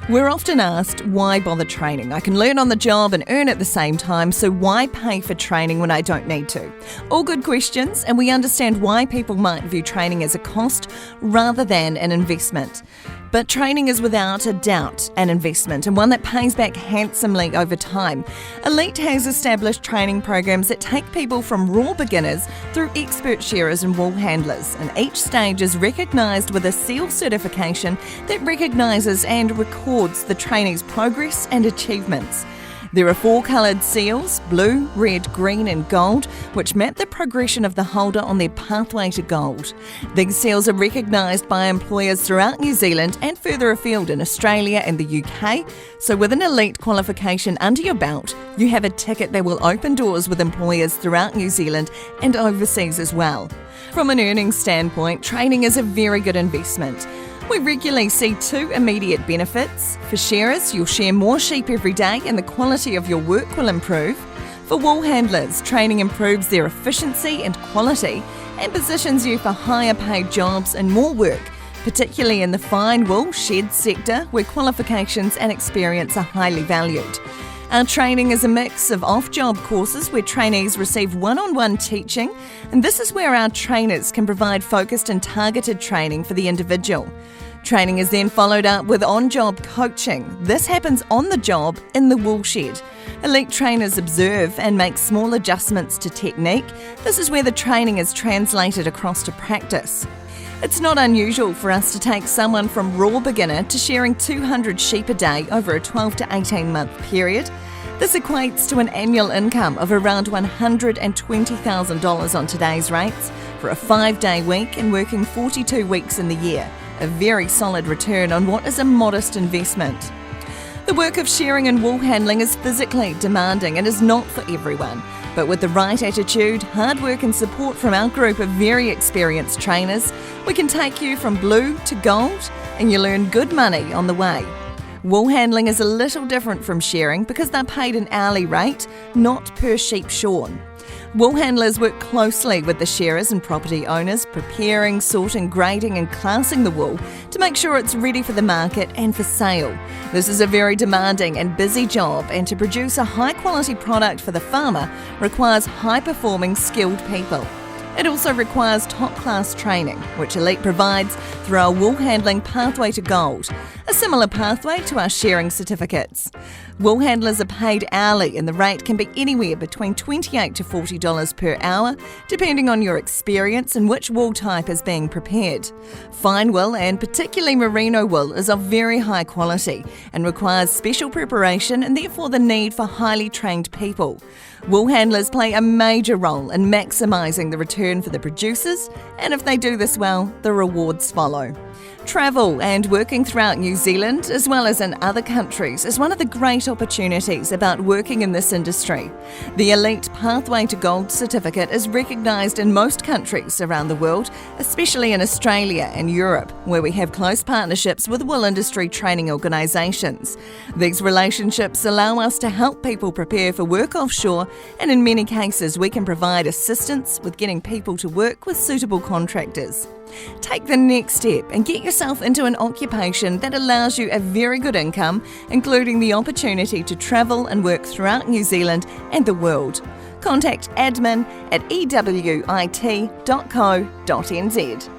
We're often asked, why bother training? I can learn on the job and earn at the same time, so why pay for training when I don't need to? All good questions, and we understand why people might view training as a cost rather than an investment. But training is without a doubt an investment, and one that pays back handsomely over time. Elite has established training programs that take people from raw beginners through expert shearers and wool handlers, and each stage is recognised with a SEAL certification that recognises and records the trainee's progress and achievements. There are 4 coloured seals, blue, red, green and gold, which map the progression of the holder on their pathway to gold. These seals are recognised by employers throughout New Zealand and further afield in Australia and the UK, so with an elite qualification under your belt, you have a ticket that will open doors with employers throughout New Zealand and overseas as well. From an earnings standpoint, training is a very good investment. We regularly see 2 immediate benefits. For shearers, you'll shear more sheep every day and the quality of your work will improve. For wool handlers, training improves their efficiency and quality and positions you for higher paid jobs and more work, particularly in the fine wool shed sector where qualifications and experience are highly valued. Our training is a mix of off-job courses where trainees receive one-on-one teaching, and this is where our trainers can provide focused and targeted training for the individual. Training is then followed up with on-job coaching. This happens on the job in the wool shed. Elite trainers observe and make small adjustments to technique. This is where the training is translated across to practice. It's not unusual for us to take someone from raw beginner to shearing 200 sheep a day over a 12 to 18 month period. This equates to an annual income of around $120,000 on today's rates for a 5-day week and working 42 weeks in the year. A very solid return on what is a modest investment. The work of shearing and wool handling is physically demanding and is not for everyone. But with the right attitude, hard work and support from our group of very experienced trainers, we can take you from blue to gold and you'll earn good money on the way. Wool handling is a little different from shearing because they're paid an hourly rate, not per sheep shorn. Wool handlers work closely with the shearers and property owners, preparing, sorting, grading and classing the wool to make sure it's ready for the market and for sale. This is a very demanding and busy job, and to produce a high-quality product for the farmer requires high-performing, skilled people. It also requires top-class training, which Elite provides through our wool handling pathway to gold, a similar pathway to our shearing certificates. Wool handlers are paid hourly and the rate can be anywhere between $28 to $40 per hour, depending on your experience and which wool type is being prepared. Fine wool, and particularly merino wool, is of very high quality and requires special preparation and therefore the need for highly trained people. Wool handlers play a major role in maximising the return for the producers, and if they do this well, the rewards follow. Travel and working throughout New Zealand, as well as in other countries, is one of the great opportunities about working in this industry. The Elite Pathway to Gold certificate is recognised in most countries around the world, especially in Australia and Europe, where we have close partnerships with wool industry training organisations. These relationships allow us to help people prepare for work offshore, and in many cases we can provide assistance with getting people to work with suitable contractors. Take the next step and get yourself into an occupation that allows you a very good income, including the opportunity to travel and work throughout New Zealand and the world. Contact admin@ewit.co.nz.